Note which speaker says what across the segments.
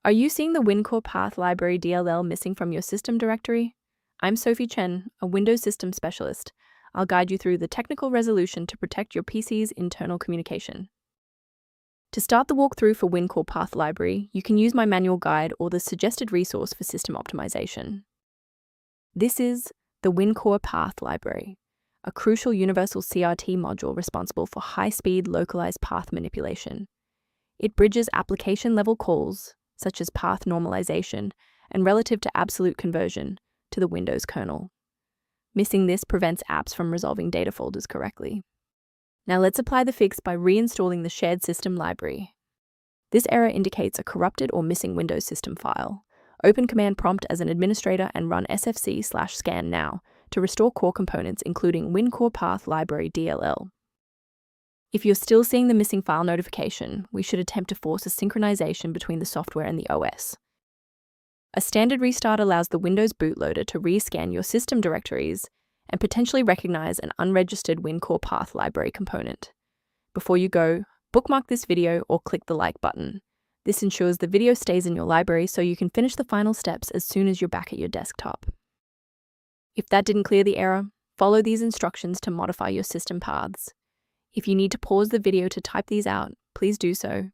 Speaker 1: Are you seeing the WinCore Path Library DLL missing from your system directory? I'm Sophie Chen, a Windows System Specialist. I'll guide you through the technical resolution to protect your PC's internal communication. To start the walkthrough for WinCore Path Library, you can use my manual guide or the suggested resource for system optimization. This is the WinCore Path Library, a crucial Universal CRT module responsible for high-speed localized path manipulation. It bridges application-level calls, such as path normalization and relative to absolute conversion, to the Windows kernel. Missing this prevents apps from resolving data folders correctly. Now let's apply the fix by reinstalling the shared system library. This error indicates a corrupted or missing Windows system file. Open Command Prompt as an administrator and run sfc/scan now to restore core components including WinCore Path Library DLL. If you're still seeing the missing file notification, we should attempt to force a synchronization between the software and the OS. A standard restart allows the Windows bootloader to rescan your system directories and potentially recognize an unregistered WinCore Path Library component. Before you go, bookmark this video or click the like button. This ensures the video stays in your library so you can finish the final steps as soon as you're back at your desktop. If that didn't clear the error, follow these instructions to modify your system paths. If you need to pause the video to type these out, please do so.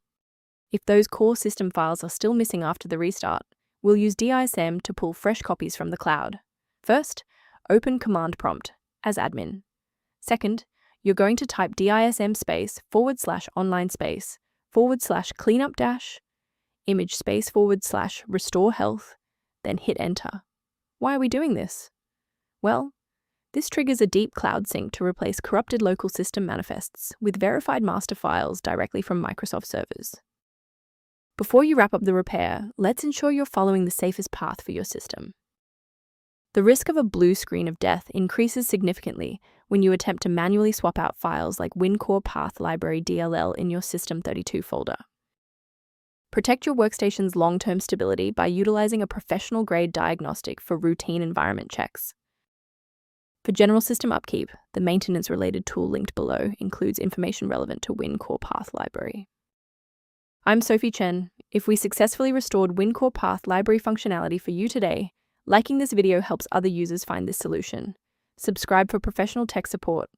Speaker 1: If those core system files are still missing after the restart, we'll use DISM to pull fresh copies from the cloud. First, open Command Prompt as admin. Second, you're going to type DISM //cleanup-image//restore health, then hit enter. Why are we doing this? Well, this triggers a deep cloud sync to replace corrupted local system manifests with verified master files directly from Microsoft servers. Before you wrap up the repair, let's ensure you're following the safest path for your system. The risk of a blue screen of death increases significantly when you attempt to manually swap out files like WinCore Path Library DLL in your System32 folder. Protect your workstation's long-term stability by utilizing a professional-grade diagnostic for routine environment checks. For general system upkeep, the maintenance-related tool linked below includes information relevant to WinCore Path Library. I'm Sophie Chen. If we successfully restored WinCore Path Library functionality for you today, liking this video helps other users find this solution. Subscribe for professional tech support